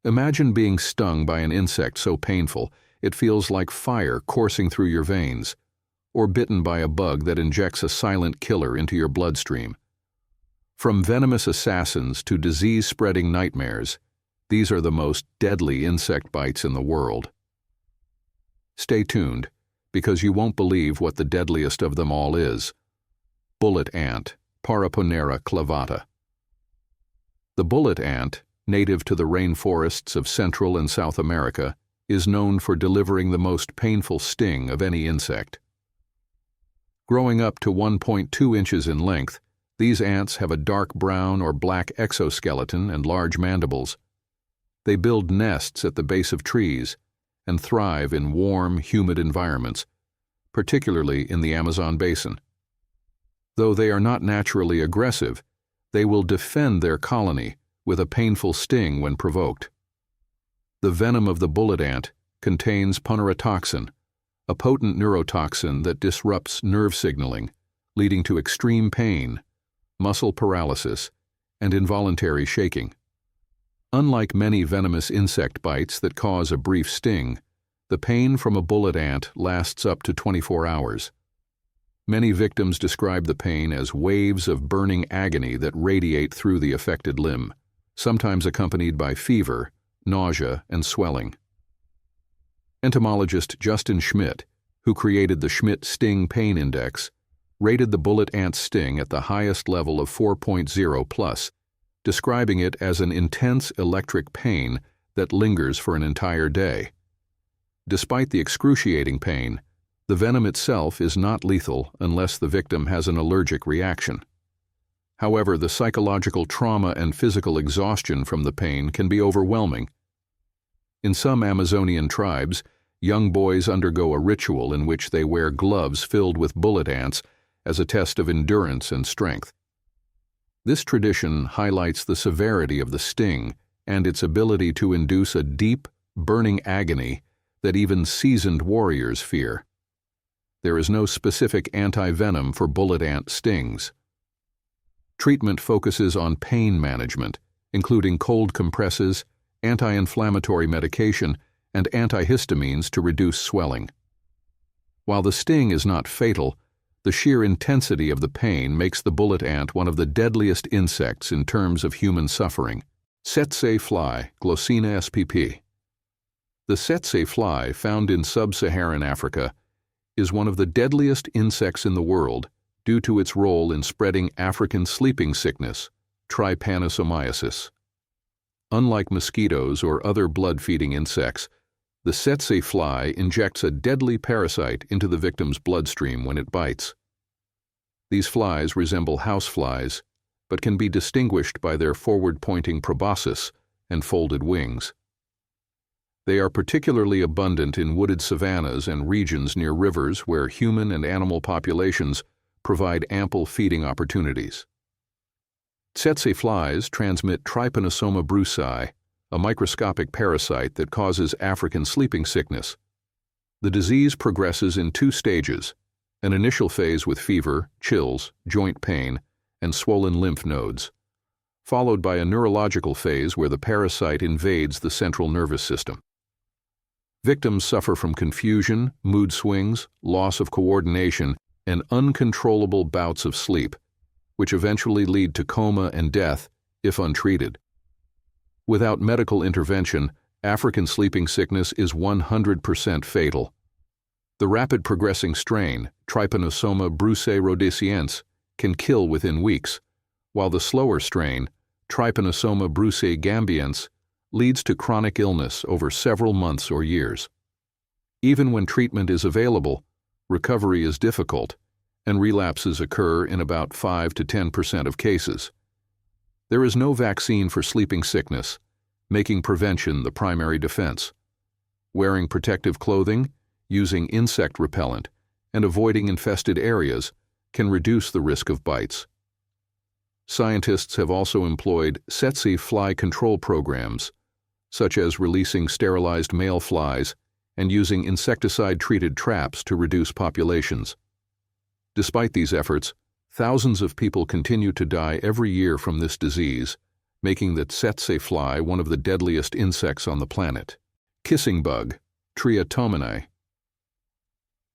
Imagine being stung by an insect so painful it feels like fire coursing through your veins, or bitten by a bug that injects a silent killer into your bloodstream. From venomous assassins to disease-spreading nightmares, these are the most deadly insect bites in the world. Stay tuned, because you won't believe what the deadliest of them all is. Bullet ant, Paraponera clavata. The bullet ant, native to the rainforests of Central and South America, is known for delivering the most painful sting of any insect. Growing up to 1.2 inches in length, these ants have a dark brown or black exoskeleton and large mandibles. They build nests at the base of trees and thrive in warm, humid environments, particularly in the Amazon basin. Though they are not naturally aggressive, they will defend their colony with a painful sting when provoked. The venom of the bullet ant contains neurotoxin, a potent neurotoxin that disrupts nerve signaling, leading to extreme pain, muscle paralysis, and involuntary shaking. Unlike many venomous insect bites that cause a brief sting, the pain from a bullet ant lasts up to 24 hours. Many victims describe the pain as waves of burning agony that radiate through the affected limb, sometimes accompanied by fever, nausea, and swelling. Entomologist Justin Schmidt, who created the Schmidt Sting Pain Index, rated the bullet ant's sting at the highest level of 4.0+, describing it as an intense electric pain that lingers for an entire day. Despite the excruciating pain, the venom itself is not lethal unless the victim has an allergic reaction. However, the psychological trauma and physical exhaustion from the pain can be overwhelming. In some Amazonian tribes, young boys undergo a ritual in which they wear gloves filled with bullet ants as a test of endurance and strength. This tradition highlights the severity of the sting and its ability to induce a deep, burning agony that even seasoned warriors fear. There is no specific anti-venom for bullet ant stings. Treatment focuses on pain management, including cold compresses, anti-inflammatory medication, and antihistamines to reduce swelling. While the sting is not fatal, the sheer intensity of the pain makes the bullet ant one of the deadliest insects in terms of human suffering. Tsetse fly, Glossina spp. The tsetse fly, found in sub-Saharan Africa, is one of the deadliest insects in the world due to its role in spreading African sleeping sickness, trypanosomiasis. Unlike mosquitoes or other blood-feeding insects, the tsetse fly injects a deadly parasite into the victim's bloodstream when it bites. These flies resemble houseflies, but can be distinguished by their forward-pointing proboscis and folded wings. They are particularly abundant in wooded savannas and regions near rivers where human and animal populations provide ample feeding opportunities. Tsetse flies transmit Trypanosoma brucei, a microscopic parasite that causes African sleeping sickness. The disease progresses in 2 stages, an initial phase with fever, chills, joint pain, and swollen lymph nodes, followed by a neurological phase where the parasite invades the central nervous system. Victims suffer from confusion, mood swings, loss of coordination, and uncontrollable bouts of sleep, which eventually lead to coma and death if untreated. Without medical intervention, African sleeping sickness is 100% fatal. The rapid progressing strain, Trypanosoma brucei rhodesiense, can kill within weeks, while the slower strain, Trypanosoma brucei gambiense, leads to chronic illness over several months or years. Even when treatment is available, recovery is difficult, and relapses occur in about 5 to 10% of cases. There is no vaccine for sleeping sickness, making prevention the primary defense. Wearing protective clothing, using insect repellent, and avoiding infested areas can reduce the risk of bites. Scientists have also employed tsetse fly control programs, such as releasing sterilized male flies and using insecticide-treated traps to reduce populations. Despite these efforts, thousands of people continue to die every year from this disease, making the tsetse fly one of the deadliest insects on the planet. Kissing bug, Triatomini.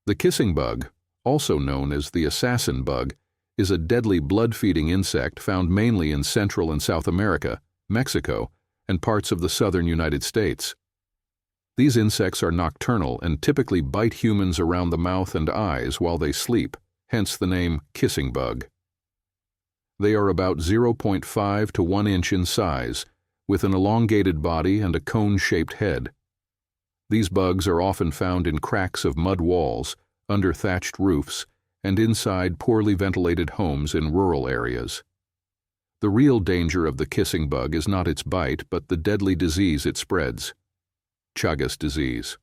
The kissing bug, also known as the assassin bug, is a deadly blood-feeding insect found mainly in Central and South America, Mexico, and parts of the southern United States. These insects are nocturnal and typically bite humans around the mouth and eyes while they sleep, hence the name kissing bug. They are about 0.5 to 1 inch in size, with an elongated body and a cone-shaped head. These bugs are often found in cracks of mud walls, under thatched roofs, and inside poorly ventilated homes in rural areas. The real danger of the kissing bug is not its bite, but the deadly disease it spreads. Chagas disease.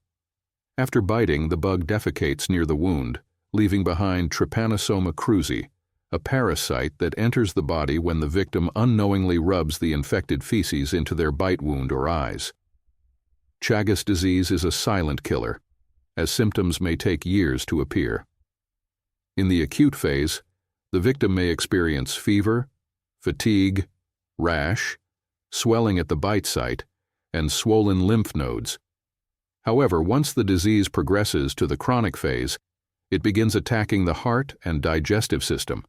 After biting, the bug defecates near the wound, leaving behind Trypanosoma cruzi, a parasite that enters the body when the victim unknowingly rubs the infected feces into their bite wound or eyes. Chagas disease is a silent killer, as symptoms may take years to appear. In the acute phase, the victim may experience fever, fatigue, rash, swelling at the bite site, and swollen lymph nodes. However, once the disease progresses to the chronic phase, it begins attacking the heart and digestive system,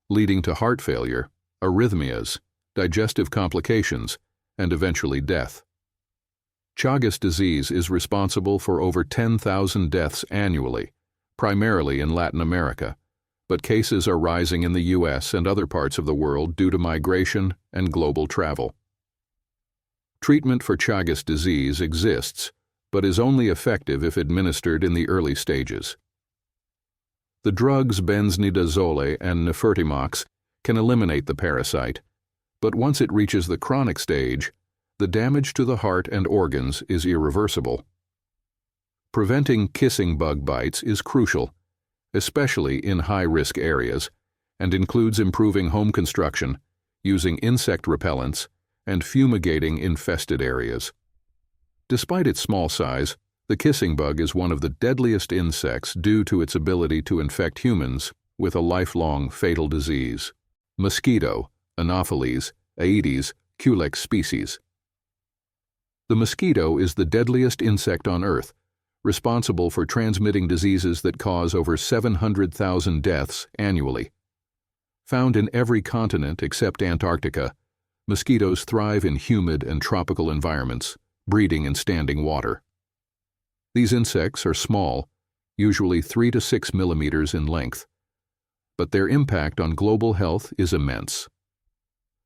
leading to heart failure, arrhythmias, digestive complications, and eventually death. Chagas disease is responsible for over 10,000 deaths annually, primarily in Latin America, but cases are rising in the U.S. and other parts of the world due to migration and global travel. Treatment for Chagas disease exists, but is only effective if administered in the early stages. The drugs benzimidazole and nifurtimox can eliminate the parasite, but once it reaches the chronic stage, the damage to the heart and organs is irreversible. Preventing kissing bug bites is crucial, especially in high-risk areas, and includes improving home construction, using insect repellents, and fumigating infested areas. Despite its small size, the kissing bug is one of the deadliest insects due to its ability to infect humans with a lifelong fatal disease. Mosquito, Anopheles, Aedes, Culex species. The mosquito is the deadliest insect on Earth, responsible for transmitting diseases that cause over 700,000 deaths annually. Found in every continent except Antarctica, mosquitoes thrive in humid and tropical environments, breeding in standing water. These insects are small, usually 3 to 6 millimeters in length, but their impact on global health is immense.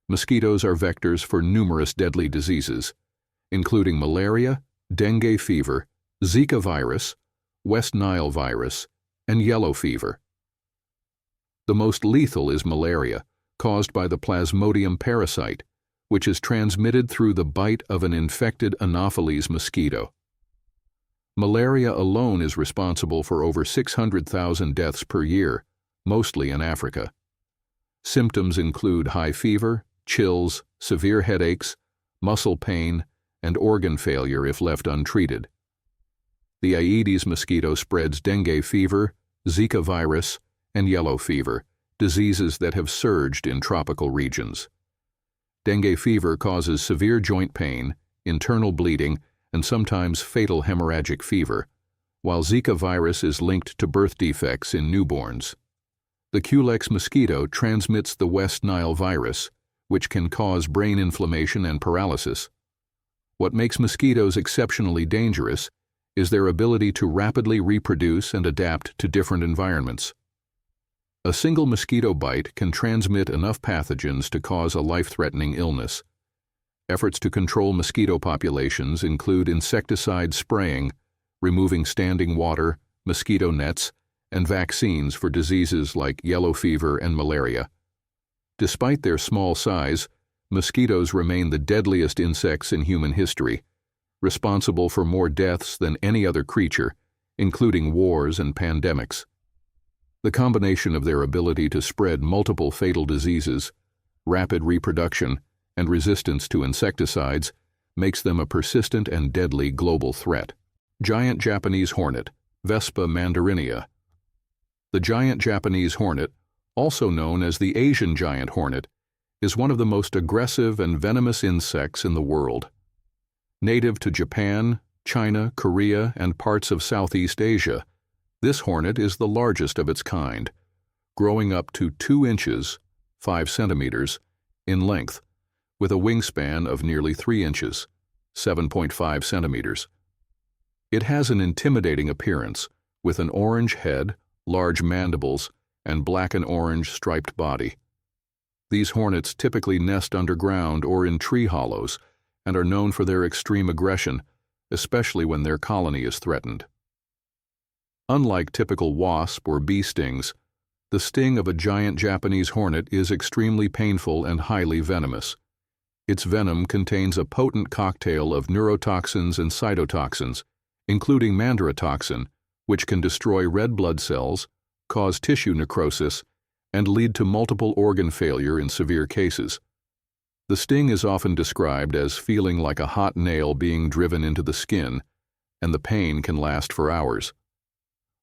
Mosquitoes are vectors for numerous deadly diseases, including malaria, dengue fever, Zika virus, West Nile virus, and yellow fever. The most lethal is malaria, caused by the Plasmodium parasite, which is transmitted through the bite of an infected Anopheles mosquito. Malaria alone is responsible for over 600,000 deaths per year, mostly in Africa. Symptoms include high fever, chills, severe headaches, muscle pain, and organ failure if left untreated. The Aedes mosquito spreads dengue fever, Zika virus, and yellow fever, diseases that have surged in tropical regions. Dengue fever causes severe joint pain, internal bleeding, and sometimes fatal hemorrhagic fever, while Zika virus is linked to birth defects in newborns. The Culex mosquito transmits the West Nile virus, which can cause brain inflammation and paralysis. What makes mosquitoes exceptionally dangerous is their ability to rapidly reproduce and adapt to different environments. A single mosquito bite can transmit enough pathogens to cause a life-threatening illness. Efforts to control mosquito populations include insecticide spraying, removing standing water, mosquito nets, and vaccines for diseases like yellow fever and malaria. Despite their small size, mosquitoes remain the deadliest insects in human history, responsible for more deaths than any other creature, including wars and pandemics. The combination of their ability to spread multiple fatal diseases, rapid reproduction, and resistance to insecticides makes them a persistent and deadly global threat. Giant Japanese hornet, Vespa mandarinia. The giant Japanese hornet, also known as the Asian giant hornet, is one of the most aggressive and venomous insects in the world. Native to Japan, China, Korea, and parts of Southeast Asia, this hornet is the largest of its kind, growing up to 2 inches, 5 centimeters, in length, with a wingspan of nearly 3 inches, 7.5 centimeters. It has an intimidating appearance, with an orange head, large mandibles, and black and orange striped body. These hornets typically nest underground or in tree hollows and are known for their extreme aggression, especially when their colony is threatened. Unlike typical wasp or bee stings, the sting of a giant Japanese hornet is extremely painful and highly venomous. Its venom contains a potent cocktail of neurotoxins and cytotoxins, including mandrotoxin, which can destroy red blood cells, cause tissue necrosis, and lead to multiple organ failure in severe cases. The sting is often described as feeling like a hot nail being driven into the skin, and the pain can last for hours.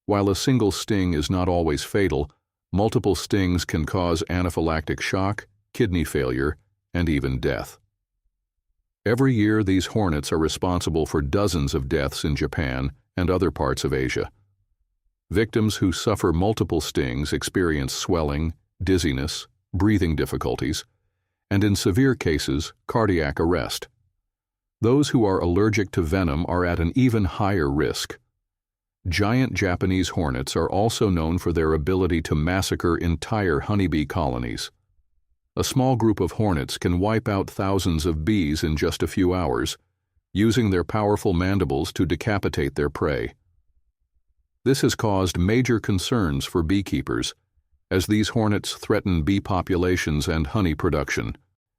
While a single sting is not always fatal, multiple stings can cause anaphylactic shock, kidney failure, and even death. Every year, these hornets are responsible for dozens of deaths in Japan and other parts of Asia. Victims who suffer multiple stings experience swelling, dizziness, breathing difficulties, and in severe cases, cardiac arrest. Those who are allergic to venom are at an even higher risk. Giant Japanese hornets are also known for their ability to massacre entire honeybee colonies. A small group of hornets can wipe out thousands of bees in just a few hours, using their powerful mandibles to decapitate their prey. This has caused major concerns for beekeepers, as these hornets threaten bee populations and honey production.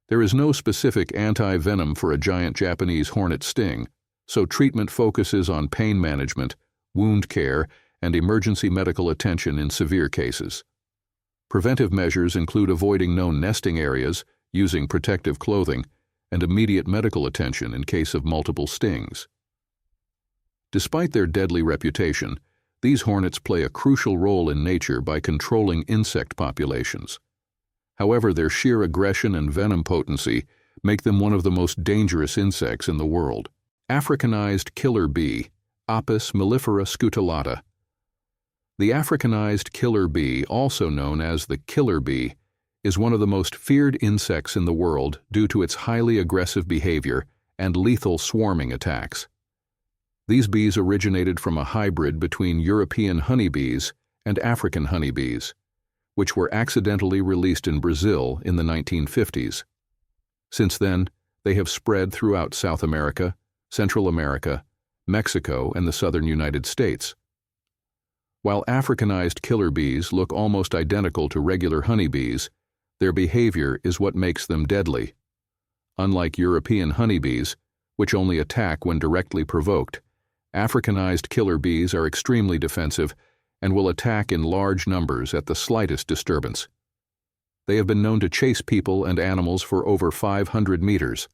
There is no specific anti-venom for a giant Japanese hornet sting, so treatment focuses on pain management, wound care, and emergency medical attention in severe cases. Preventive measures include avoiding known nesting areas, using protective clothing, and immediate medical attention in case of multiple stings. Despite their deadly reputation, these hornets play a crucial role in nature by controlling insect populations. However, their sheer aggression and venom potency make them one of the most dangerous insects in the world. Africanized killer bee, Apis mellifera scutellata. The Africanized killer bee, also known as the killer bee, is one of the most feared insects in the world due to its highly aggressive behavior and lethal swarming attacks. These bees originated from a hybrid between European honeybees and African honeybees, which were accidentally released in Brazil in the 1950s. Since then, they have spread throughout South America, Central America, Mexico, and the southern United States. While Africanized killer bees look almost identical to regular honeybees, their behavior is what makes them deadly. Unlike European honeybees, which only attack when directly provoked, Africanized killer bees are extremely defensive and will attack in large numbers at the slightest disturbance. They have been known to chase people and animals for over 500 meters,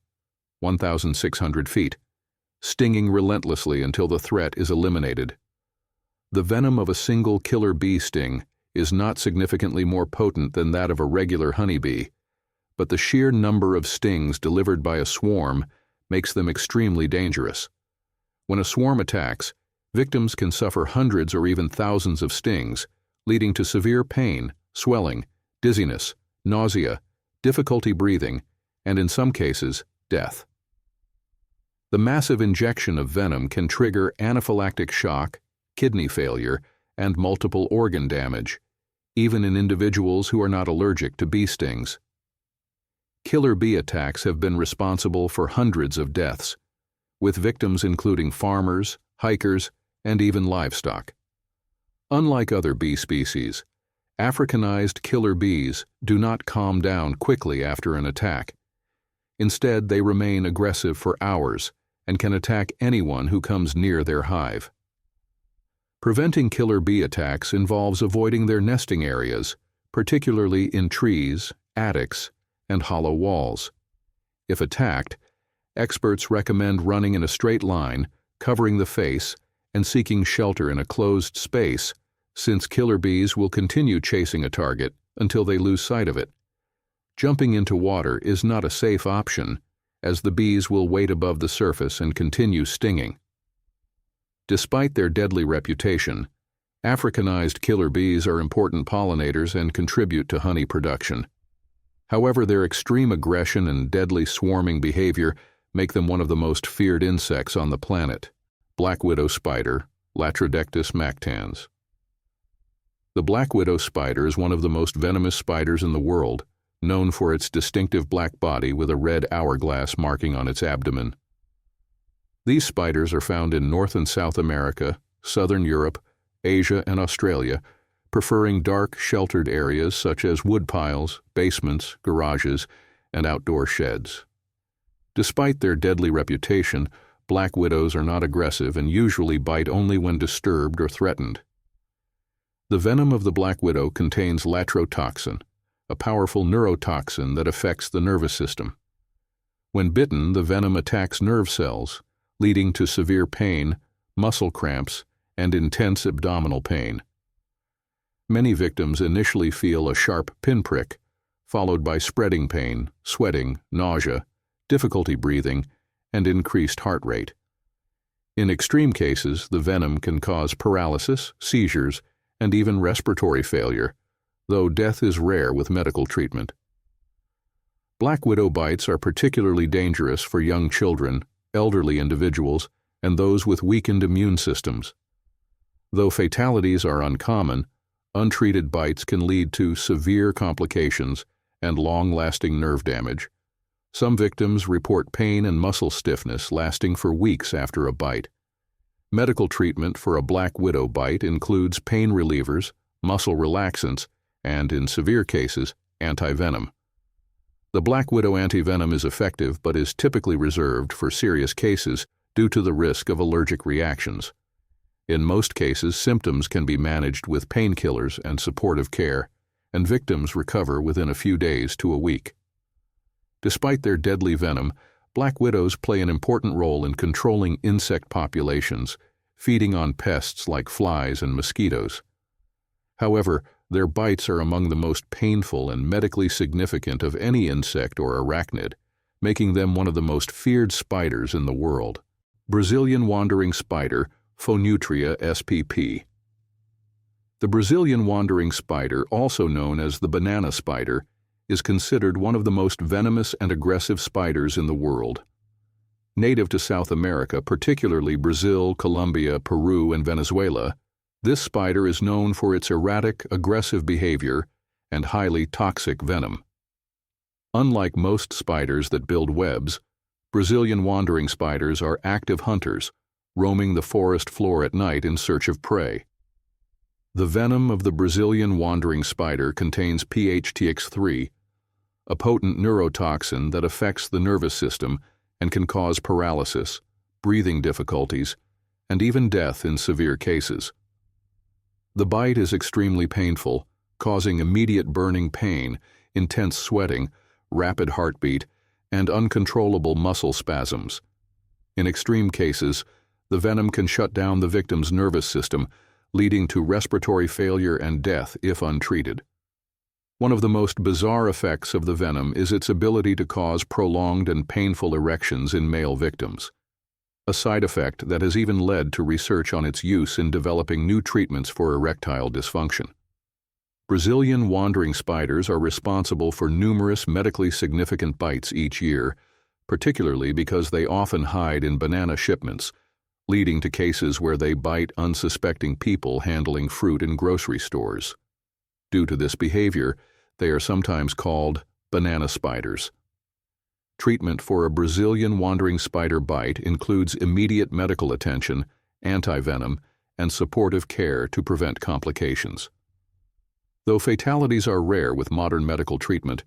1,600 feet, stinging relentlessly until the threat is eliminated. The venom of a single killer bee sting is not significantly more potent than that of a regular honeybee, but the sheer number of stings delivered by a swarm makes them extremely dangerous. When a swarm attacks, victims can suffer hundreds or even thousands of stings, leading to severe pain, swelling, dizziness, nausea, difficulty breathing, and in some cases, death. The massive injection of venom can trigger anaphylactic shock, kidney failure, and multiple organ damage, even in individuals who are not allergic to bee stings. Killer bee attacks have been responsible for hundreds of deaths, with victims including farmers, hikers, and even livestock. Unlike other bee species, Africanized killer bees do not calm down quickly after an attack. Instead, they remain aggressive for hours and can attack anyone who comes near their hive. Preventing killer bee attacks involves avoiding their nesting areas, particularly in trees, attics, and hollow walls. If attacked, experts recommend running in a straight line, covering the face, and seeking shelter in a closed space, since killer bees will continue chasing a target until they lose sight of it. Jumping into water is not a safe option, as the bees will wait above the surface and continue stinging. Despite their deadly reputation, Africanized killer bees are important pollinators and contribute to honey production. However, their extreme aggression and deadly swarming behavior make them one of the most feared insects on the planet. Black widow spider, Latrodectus mactans. The black widow spider is one of the most venomous spiders in the world, known for its distinctive black body with a red hourglass marking on its abdomen. These spiders are found in North and South America, Southern Europe, Asia, and Australia, preferring dark, sheltered areas such as woodpiles, basements, garages, and outdoor sheds. Despite their deadly reputation, black widows are not aggressive and usually bite only when disturbed or threatened. The venom of the black widow contains latrotoxin, a powerful neurotoxin that affects the nervous system. When bitten, the venom attacks nerve cells, leading to severe pain, muscle cramps, and intense abdominal pain. Many victims initially feel a sharp pinprick, followed by spreading pain, sweating, nausea, difficulty breathing, and increased heart rate. In extreme cases, the venom can cause paralysis, seizures, and even respiratory failure, though death is rare with medical treatment. Black widow bites are particularly dangerous for young children, elderly individuals, and those with weakened immune systems. Though fatalities are uncommon, untreated bites can lead to severe complications and long-lasting nerve damage. Some victims report pain and muscle stiffness lasting for weeks after a bite. Medical treatment for a black widow bite includes pain relievers, muscle relaxants, and, in severe cases, antivenom. The black widow antivenom is effective but is typically reserved for serious cases due to the risk of allergic reactions. In most cases, symptoms can be managed with painkillers and supportive care, and victims recover within a few days to a week. Despite their deadly venom, black widows play an important role in controlling insect populations, feeding on pests like flies and mosquitoes. However, their bites are among the most painful and medically significant of any insect or arachnid, making them one of the most feared spiders in the world. Brazilian wandering spider, Phonutria spp. The Brazilian wandering spider, also known as the banana spider, is considered one of the most venomous and aggressive spiders in the world. Native to South America, particularly Brazil, Colombia, Peru, and Venezuela, this spider is known for its erratic, aggressive behavior and highly toxic venom. Unlike most spiders that build webs, Brazilian wandering spiders are active hunters, roaming the forest floor at night in search of prey. The venom of the Brazilian wandering spider contains PHTX3, a potent neurotoxin that affects the nervous system and can cause paralysis, breathing difficulties, and even death in severe cases. The bite is extremely painful, causing immediate burning pain, intense sweating, rapid heartbeat, and uncontrollable muscle spasms. In extreme cases, the venom can shut down the victim's nervous system, leading to respiratory failure and death if untreated. One of the most bizarre effects of the venom is its ability to cause prolonged and painful erections in male victims, a side effect that has even led to research on its use in developing new treatments for erectile dysfunction. Brazilian wandering spiders are responsible for numerous medically significant bites each year, particularly because they often hide in banana shipments, leading to cases where they bite unsuspecting people handling fruit in grocery stores. Due to this behavior, they are sometimes called banana spiders. Treatment for a Brazilian wandering spider bite includes immediate medical attention, antivenom, and supportive care to prevent complications. Though fatalities are rare with modern medical treatment,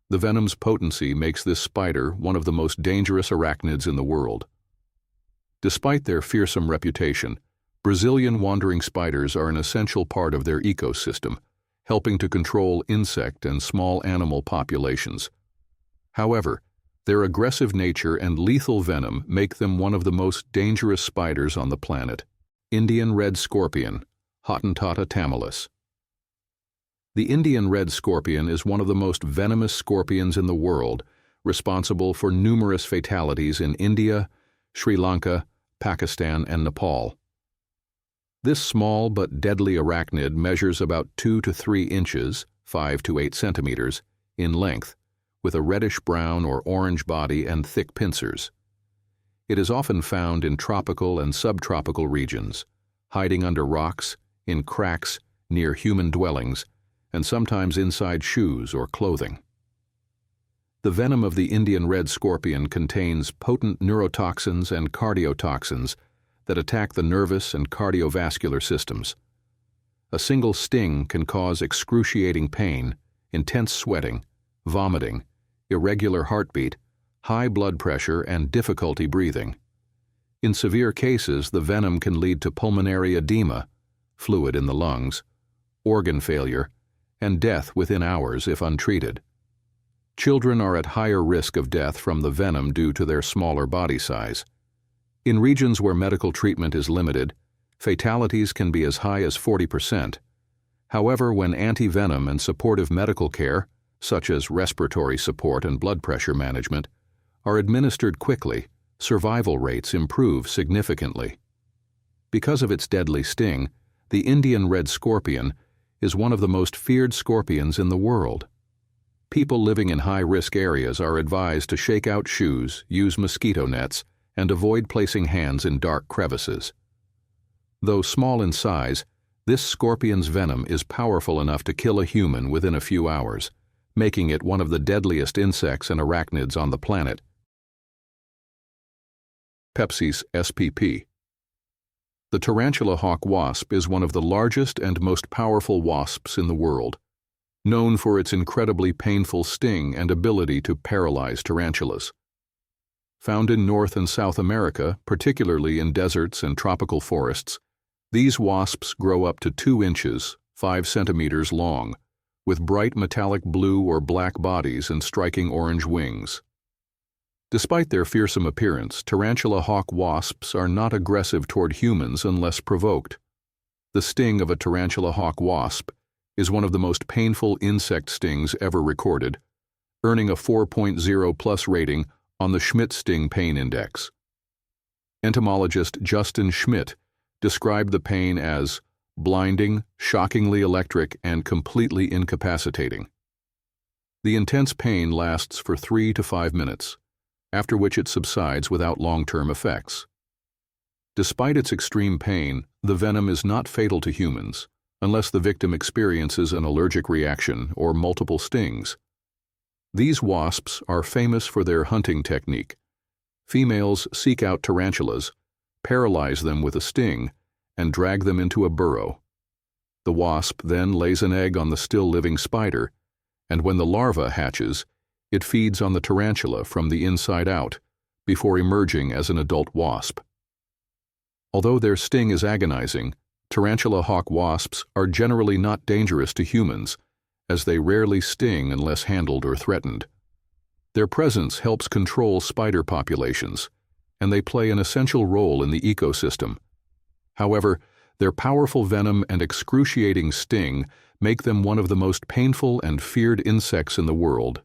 the venom's potency makes this spider one of the most dangerous arachnids in the world. Despite their fearsome reputation, Brazilian wandering spiders are an essential part of their ecosystem, helping to control insect and small animal populations. However, their aggressive nature and lethal venom make them one of the most dangerous spiders on the planet. Indian red scorpion, Hottentotta tamilis. The Indian red scorpion is one of the most venomous scorpions in the world, responsible for numerous fatalities in India, Sri Lanka, Pakistan, and Nepal. This small but deadly arachnid measures about 2 to 3 inches, 5 to 8 centimeters, in length, with a reddish-brown or orange body and thick pincers. It is often found in tropical and subtropical regions, hiding under rocks, in cracks, near human dwellings, and sometimes inside shoes or clothing. The venom of the Indian red scorpion contains potent neurotoxins and cardiotoxins that attack the nervous and cardiovascular systems. A single sting can cause excruciating pain, intense sweating, vomiting, irregular heartbeat, high blood pressure, and difficulty breathing. In severe cases, the venom can lead to pulmonary edema, fluid in the lungs, organ failure, and death within hours if untreated. Children are at higher risk of death from the venom due to their smaller body size. In regions where medical treatment is limited, fatalities can be as high as 40%. However, when anti-venom and supportive medical care, such as respiratory support and blood pressure management, are administered quickly, survival rates improve significantly. Because of its deadly sting, the Indian red scorpion is one of the most feared scorpions in the world. People living in high-risk areas are advised to shake out shoes, use mosquito nets, and avoid placing hands in dark crevices. Though small in size, this scorpion's venom is powerful enough to kill a human within a few hours, making it one of the deadliest insects and arachnids on the planet. Pepsis SPP. The tarantula hawk wasp is one of the largest and most powerful wasps in the world, known for its incredibly painful sting and ability to paralyze tarantulas. Found in North and South America, particularly in deserts and tropical forests, these wasps grow up to 2 inches, 5 centimeters long, with bright metallic blue or black bodies and striking orange wings. Despite their fearsome appearance, tarantula hawk wasps are not aggressive toward humans unless provoked. The sting of a tarantula hawk wasp is one of the most painful insect stings ever recorded, earning a 4.0 plus rating on the Schmidt Sting Pain Index. Entomologist Justin Schmidt described the pain as blinding, shockingly electric, and completely incapacitating. The intense pain lasts for 3 to 5 minutes, after which it subsides without long-term effects. Despite its extreme pain, the venom is not fatal to humans, unless the victim experiences an allergic reaction or multiple stings. These wasps are famous for their hunting technique. Females seek out tarantulas, paralyze them with a sting, and drag them into a burrow. The wasp then lays an egg on the still-living spider, and when the larva hatches, it feeds on the tarantula from the inside out, before emerging as an adult wasp. Although their sting is agonizing, tarantula hawk wasps are generally not dangerous to humans, as they rarely sting unless handled or threatened. Their presence helps control spider populations, and they play an essential role in the ecosystem. However, their powerful venom and excruciating sting make them one of the most painful and feared insects in the world.